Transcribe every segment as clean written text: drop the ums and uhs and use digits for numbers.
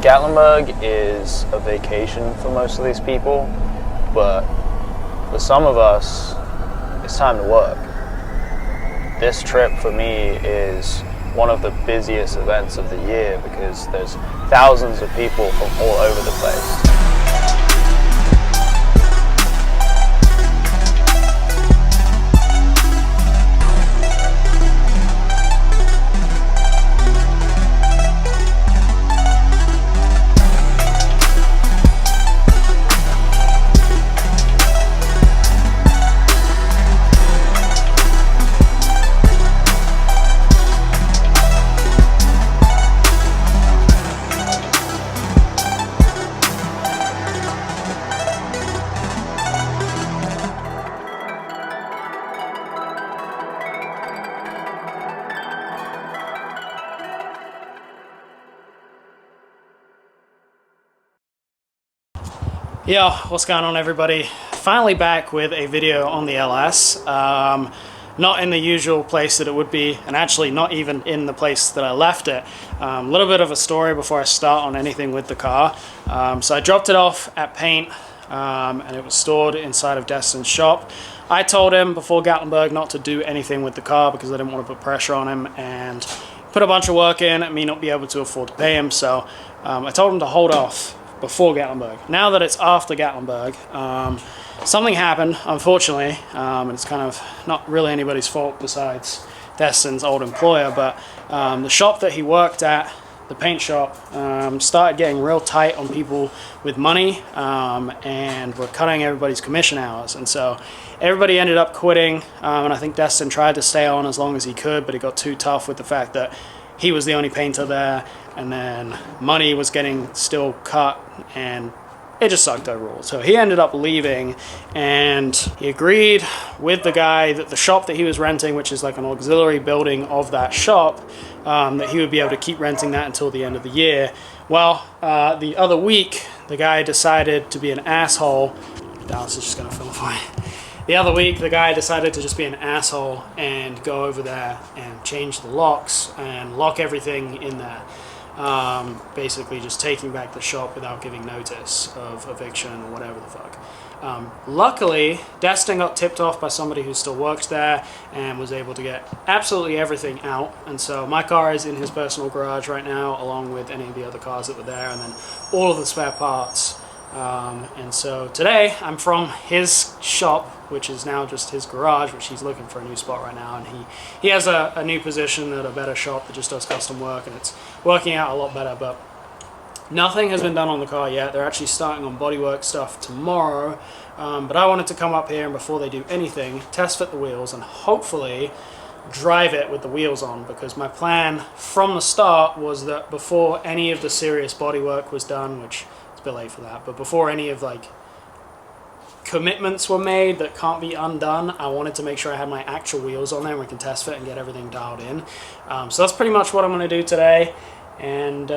Gatlinburg is a vacation for most of these people, but for some of us, it's time to work. This trip for me is one of the busiest events of the year because there's thousands of people from all over the place. Yo, what's going on everybody? Finally back with a video on the LS. Not in the usual place that it would be, and actually not even in the place that I left it. A little bit of a story before I start on anything with the car. So I dropped it off at Paint, and it was stored inside of Destin's shop. I told him before Gatlinburg not to do anything with the car because I didn't want to put pressure on him and put a bunch of work in and me not be able to afford to pay him. So I told him to hold off before Gatlinburg. Now that it's after Gatlinburg, something happened, unfortunately, and it's kind of not really anybody's fault besides Destin's old employer, but the shop that he worked at, the paint shop, started getting real tight on people with money, and were cutting everybody's commission hours, and so everybody ended up quitting, and I think Destin tried to stay on as long as he could, but it got too tough with the fact that he was the only painter there, and then money was getting still cut, and it just sucked overall. So he ended up leaving, and he agreed with the guy that the shop that he was renting, which is like an auxiliary building of that shop, that he would be able to keep renting that until the end of the year. Well, the other week, the guy decided to be an asshole. Dallas is just gonna film for me. The other week, the guy decided to just be an asshole and go over there and change the locks and lock everything in there. Basically just taking back the shop without giving notice of eviction or whatever the fuck. Luckily, Destin got tipped off by somebody who still works there and was able to get absolutely everything out. And so my car is in his personal garage right now, along with any of the other cars that were there, and then all of the spare parts. And so today I'm from his shop, which is now just his garage, which he's looking for a new spot right now, and he has a new position at a better shop that just does custom work, and it's working out a lot better. But nothing has been done on the car yet. They're actually starting on bodywork stuff tomorrow, but I wanted to come up here and before they do anything, test fit the wheels and hopefully drive it with the wheels on, because my plan from the start was that before any of the serious bodywork was done, which it's a bit late for that, but before any of like commitments were made that can't be undone, I wanted to make sure I had my actual wheels on there and we can test fit and get everything dialed in. So that's pretty much what I'm going to do today. And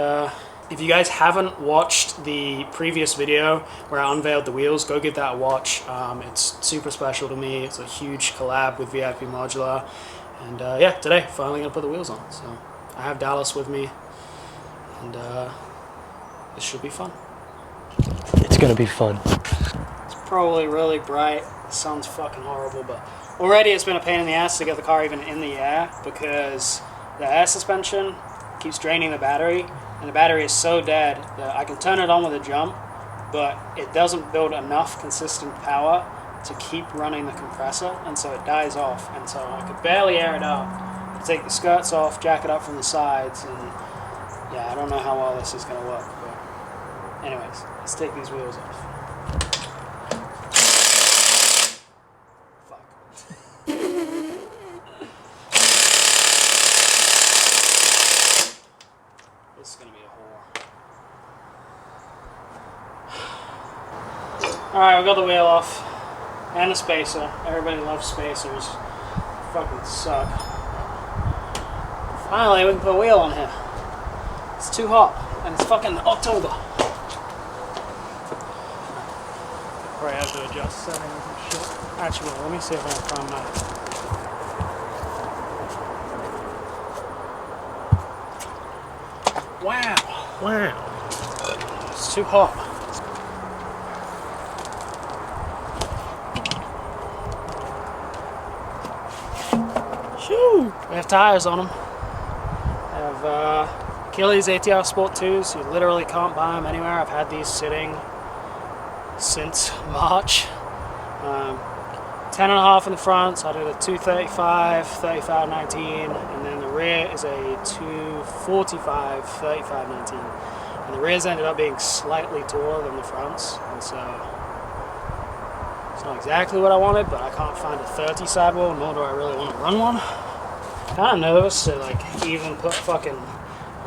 if you guys haven't watched the previous video where I unveiled the wheels, go give that a watch. It's super special to me. It's a huge collab with VIP Modular. And yeah, today finally going to put the wheels on. So I have Dallas with me, and this should be fun. It's going to be fun. Probably really bright. It sounds fucking horrible, but already it's been a pain in the ass to get the car even in the air because the air suspension keeps draining the battery, and the battery is so dead that I can turn it on with a jump, but it doesn't build enough consistent power to keep running the compressor, and so it dies off, and so I could barely air it up. Take the skirts off, jack it up from the sides, and yeah, I don't know how well this is going to work, but anyways, let's take these wheels off. This is going to be a whore. Alright, we got the wheel off. And the spacer. Everybody loves spacers. Fucking suck. Finally, we can put a wheel on here. It's too hot. And it's fucking October. Probably have to adjust settings and shit. Actually, let me see if I can find that. Wow. Wow. It's too hot. Shoo! We have tires on them. I have Achilles ATR Sport 2s. You literally can't buy them anywhere. I've had these sitting since March. 10.5 in the front, so I did a 235, 35, 19, and then the rear is a 245, 35, 19. And the rears ended up being slightly taller than the fronts, and so it's not exactly what I wanted, but I can't find a 30 sidewall, nor do I really want to run one. I'm kind of nervous to like even put fucking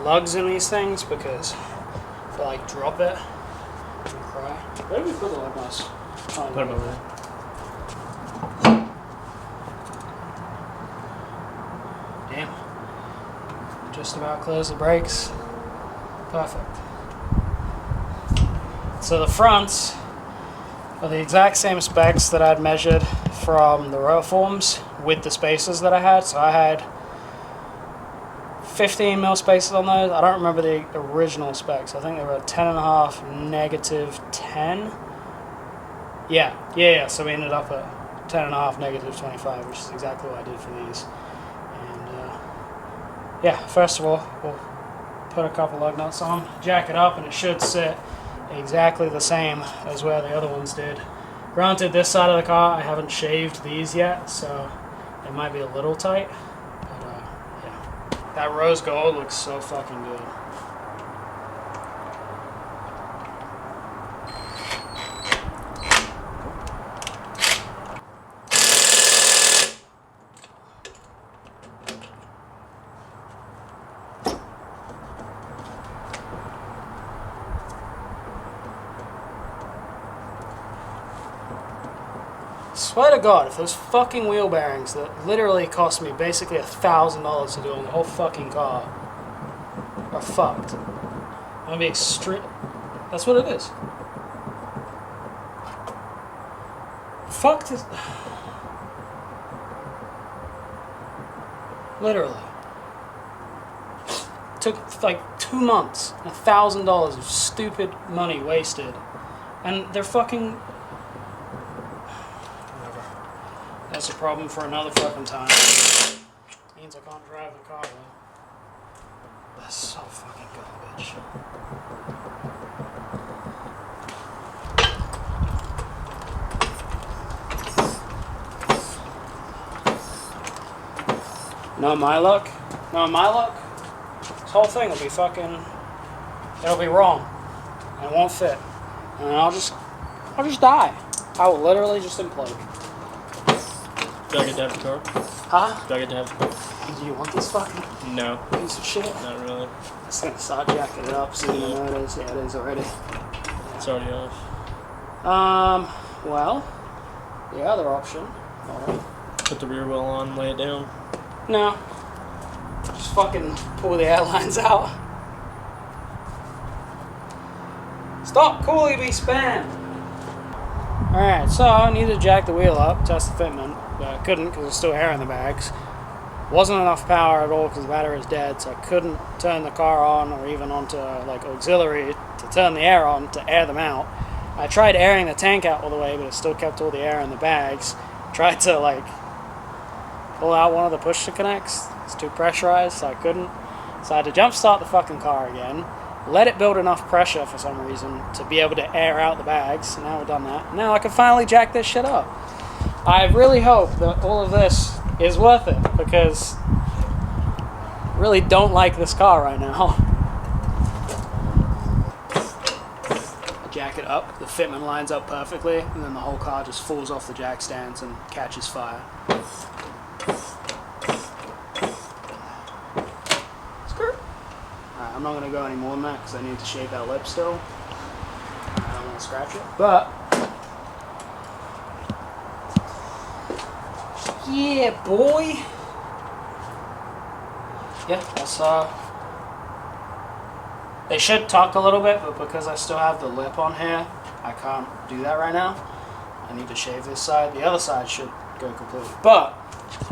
lugs in these things because if I like drop it, I'm gonna cry. Where do we put the lug nuts? Put them over there. Damn. Just about close the brakes. Perfect. So the fronts are the exact same specs that I'd measured from the rotor forms with the spacers that I had. So I had 15 mil spacers on those. I don't remember the original specs. I think they were 10.5, negative 10. Yeah. So we ended up at 10.5, negative 25, which is exactly what I did for these. Yeah, first of all, we'll put a couple lug nuts on, jack it up, and it should sit exactly the same as where the other ones did. Granted, this side of the car, I haven't shaved these yet, so it might be a little tight, but yeah. That rose gold looks so fucking good. Swear to God, if those fucking wheel bearings that literally cost me basically $1,000 to do on the whole fucking car are fucked, I'm gonna be extreme. That's what it is. Fucked is. Literally. Took like 2 months, $1,000 of stupid money wasted, and they're fucking. That's a problem for another fucking time. Means I can't drive the car though. That's so fucking garbage. Not my luck. This whole thing will be fucking. It'll be wrong. And it won't fit. And I'll just die. I will literally just implode. Do I get to have the car? Huh? Do I get to have the car? Do you want this fucking No. piece of shit? Not really. It's gonna start jacking it up, so you know it is. Yeah, it is already. It's already off. Well, the other option. Alright. Put the rear wheel on, lay it down. No. Just fucking pull the airlines out. Stop calling me spam! Alright, so I needed to jack the wheel up, test the fitment, but I couldn't because there's still air in the bags. Wasn't enough power at all because the battery is dead, so I couldn't turn the car on or even onto like auxiliary to turn the air on to air them out. I tried airing the tank out all the way, but it still kept all the air in the bags. Tried to like pull out one of the push to connects. It's too pressurized, so I couldn't. So I had to jump start the fucking car again. Let it build enough pressure for some reason to be able to air out the bags. So now we've done that. Now I can finally jack this shit up. I really hope that all of this is worth it because I really don't like this car right now. I jack it up, the fitment lines up perfectly, and then the whole car just falls off the jack stands and catches fire. I'm not going to go any more than that because I need to shave that lip still. I don't want to scratch it. But, yeah, boy. Yeah, that's, they should tuck a little bit, but because I still have the lip on here, I can't do that right now. I need to shave this side. The other side should go completely. But,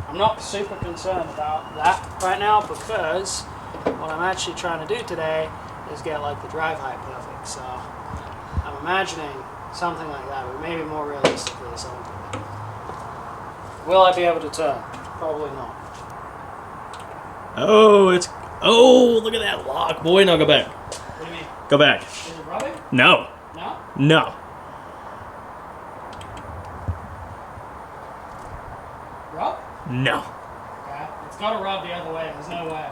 I'm not super concerned about that right now because what I'm actually trying to do today is get like the drive height perfect. So I'm imagining something like that, but maybe more realistically something. Will I be able to turn? Probably not. Oh, look at that lock, boy. Now go back. What do you mean? Go back. Is it rubbing? No. No? No. Rub? No. Okay. It's got to rub the other way. There's no way.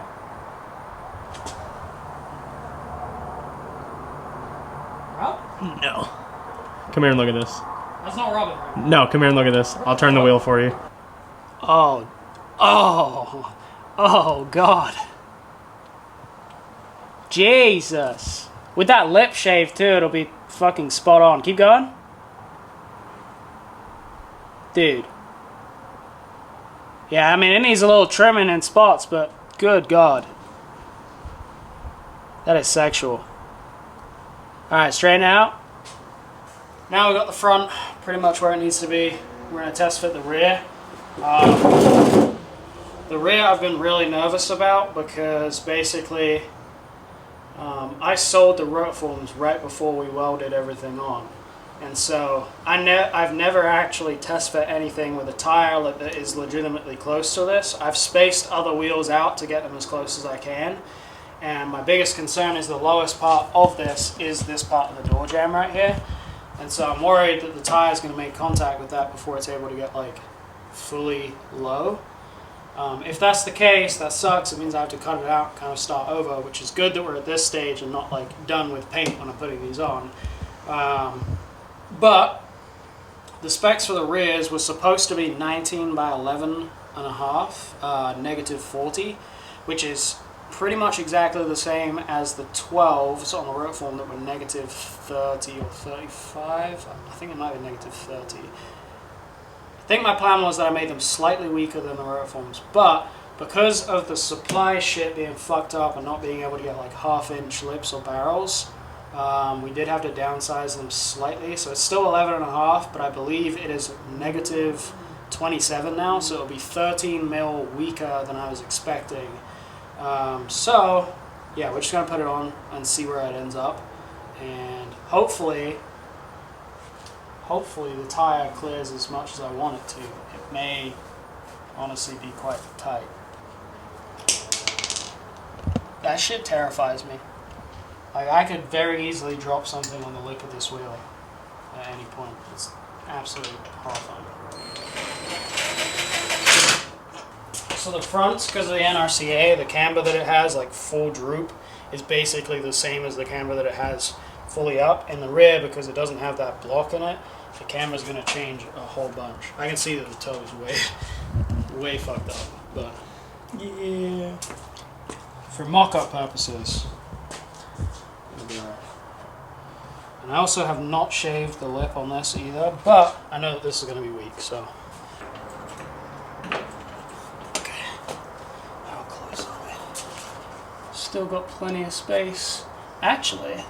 Rub? No. Come here and look at this. That's not rubbing, right? No, come here and look at this. I'll turn the wheel for you. Oh. Oh. Oh, God. Jesus. With that lip shave, too, it'll be fucking spot on. Keep going. Dude. Yeah, I mean, it needs a little trimming in spots, but good God. That is sexual. Alright, straighten it out. Now we've got the front pretty much where it needs to be. We're going to test fit the rear. The rear I've been really nervous about because basically I sold the rotor forms right before we welded everything on. And so I've never actually test fit anything with a tire that is legitimately close to this. I've spaced other wheels out to get them as close as I can. And my biggest concern is the lowest part of this is this part of the door jamb right here. And so I'm worried that the tire is going to make contact with that before it's able to get like fully low. If that's the case, that sucks. It means I have to cut it out and kind of start over, which is good that we're at this stage and not like done with paint when I'm putting these on. But the specs for the rears was supposed to be 19 by 11 and a half, -40, which is pretty much exactly the same as the 12s on the rotor form that were -30 or 35. I think it might be -30. I think my plan was that I made them slightly weaker than the rotor forms, but because of the supply shit being fucked up and not being able to get like 1/2-inch lips or barrels, we did have to downsize them slightly. So it's still 11 and a half, but I believe it is -27 now, so it'll be 13 mil weaker than I was expecting. So yeah, we're just gonna put it on and see where it ends up, and hopefully the tire clears as much as I want it to. It may honestly be quite tight. That shit terrifies me. Like, I could very easily drop something on the lip of this wheel at any point. It's absolutely horrifying. So the fronts, because of the NRCA, the camber that it has, like full droop, is basically the same as the camber that it has fully up. In the rear, because it doesn't have that block in it, the camber's going to change a whole bunch. I can see that the toe is way fucked up, but yeah, for mock-up purposes, it'll be alright. And I also have not shaved the lip on this either, but I know that this is going to be weak, so. Okay, how close are we? Still got plenty of space. Actually,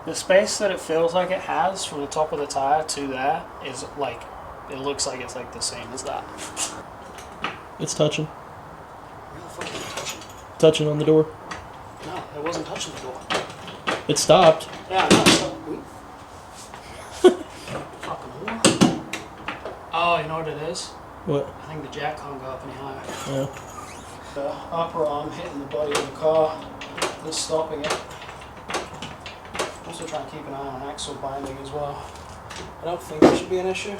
the space that it feels like it has from the top of the tire to there is like, it looks like it's like the same as that. It's touching. Where the fuck is it touching? Touching on the door. No, it wasn't touching the door. It stopped. Yeah, no, so fucking whore. Oh, you know what it is? What? I think the jack can't go up any higher. Yeah. The upper arm hitting the body of the car is stopping it. Also trying to keep an eye on axle binding as well. I don't think it should be an issue.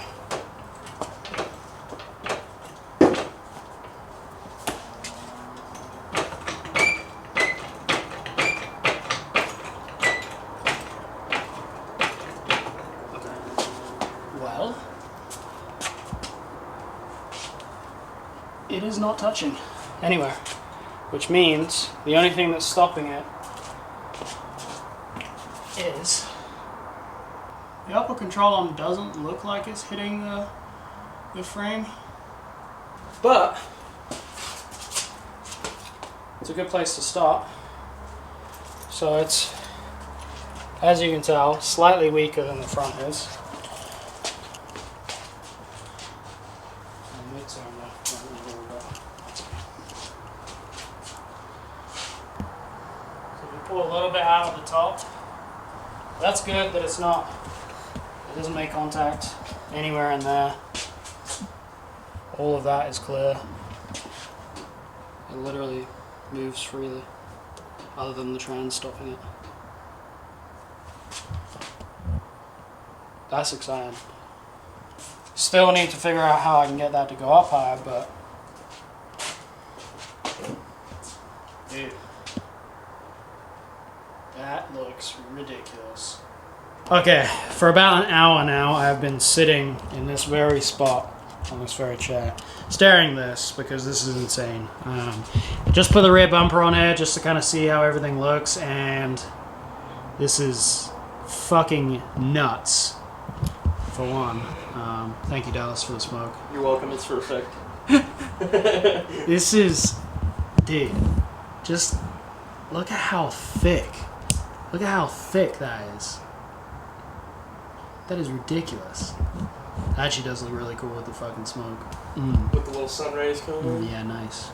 Well, it is not touching anywhere, which means the only thing that's stopping it is the upper control arm doesn't look like it's hitting the frame, but it's a good place to start. So it's, as you can tell, slightly weaker than the front is. Pull a little bit out of the top. that's good that it's not, it doesn't make contact anywhere in there. All of that is clear. It literally moves freely, other than the trans stopping it. That's exciting. Still need to figure out how I can get that to go up higher, but dude, that looks ridiculous. Okay, for about an hour now, I've been sitting in this very spot, on this very chair, staring at this, because this is insane. Just put the rear bumper on here, just to kind of see how everything looks, and this is fucking nuts, for one. Thank you, Dallas, for the smoke. You're welcome, it's for effect. This is, dude, just look at how thick. Look at how thick that is. That is ridiculous. It actually does look really cool with the fucking smoke. With the little sun rays coming in. Yeah, nice.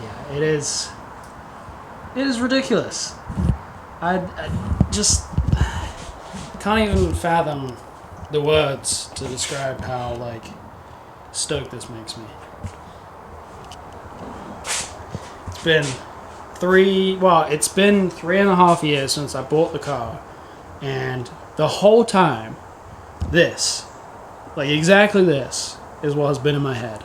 Yeah, it is. It is ridiculous. I just can't even fathom the words to describe how, like, stoked this makes me. It's been it's been 3.5 years since I bought the car, and the whole time, this, like exactly this, is what has been in my head.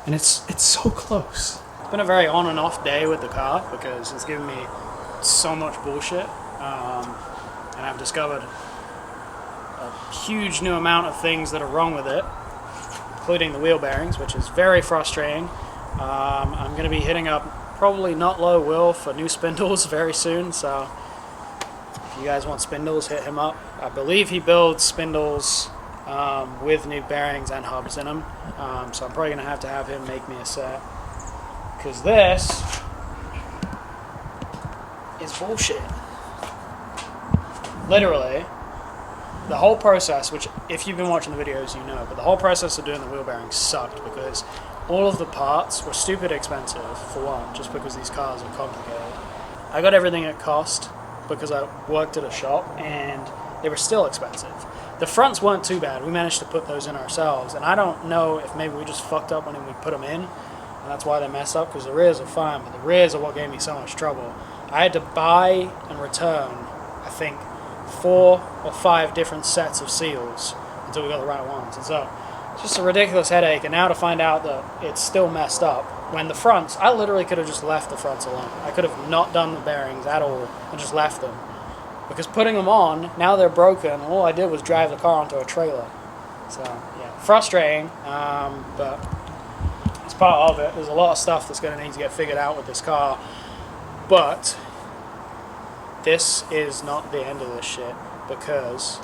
And it's so close. It's been a very on and off day with the car because it's given me so much bullshit, and I've discovered a huge new amount of things that are wrong with it, including the wheel bearings, which is very frustrating. I'm going to be hitting up probably not low Will for new spindles very soon, so if you guys want spindles, hit him up. I believe he builds spindles with new bearings and hubs in them, so I'm probably going to have him make me a set, because this is bullshit. Literally, the whole process, which if you've been watching the videos you know, but the whole process of doing the wheel bearings sucked because all of the parts were stupid expensive, for one, just because these cars are complicated. I got everything at cost because I worked at a shop, and they were still expensive. The fronts weren't too bad. We managed to put those in ourselves, and I don't know if maybe we just fucked up when we put them in, and that's why they messed up, because the rears are fine, but the rears are what gave me so much trouble. I had to buy and return, I think, 4 or 5 different sets of seals until we got the right ones, and so it's just a ridiculous headache. And now to find out that it's still messed up, when the fronts, I literally could have just left the fronts alone. I could have not done the bearings at all and just left them, because putting them on, now they're broken, and all I did was drive the car onto a trailer. So yeah, frustrating, but it's part of it. There's a lot of stuff that's going to need to get figured out with this car, but this is not the end of this shit, because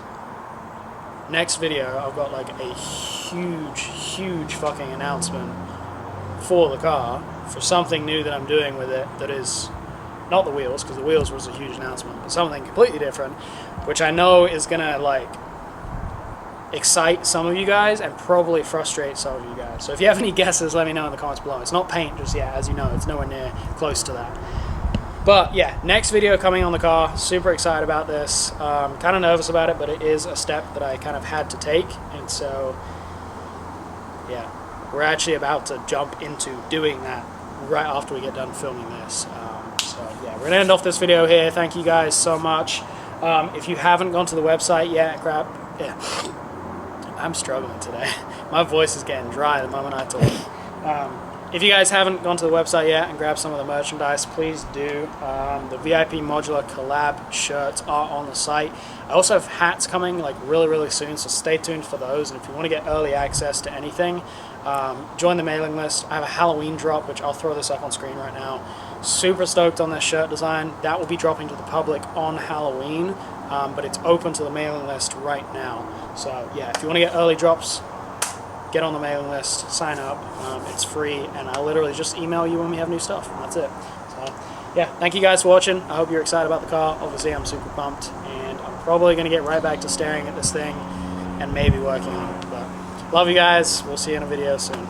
next video I've got like a huge fucking announcement for the car, for something new that I'm doing with it that is not the wheels, because the wheels was a huge announcement, but something completely different, which I know is gonna like excite some of you guys and probably frustrate some of you guys. So if you have any guesses, let me know in the comments below. It's not paint just yet, as you know, it's nowhere near close to that. But yeah, next video coming on the car. Super excited about this. Kind of nervous about it, but it is a step that I kind of had to take, and so yeah, we're actually about to jump into doing that right after we get done filming this. So yeah, we're gonna end off this video here. Thank you guys so much. If you haven't gone to the website yet, I'm struggling today. My voice is getting dry the moment I talk. If you guys haven't gone to the website yet and grabbed some of the merchandise, please do. The VIP Modular collab shirts are on the site. I also have hats coming like really soon, so stay tuned for those. And if you want to get early access to anything, join the mailing list. I have a Halloween drop, which I'll throw this up on screen right now. Super stoked on this shirt design. That will be dropping to the public on Halloween, but it's open to the mailing list right now. So yeah, if you want to get early drops, get on the mailing list, sign up. It's free, and I literally just email you when we have new stuff, and that's it. So yeah, thank you guys for watching. I hope you're excited about the car. Obviously I'm super pumped, and I'm probably going to get right back to staring at this thing and maybe working on it. But love you guys. We'll see you in a video soon.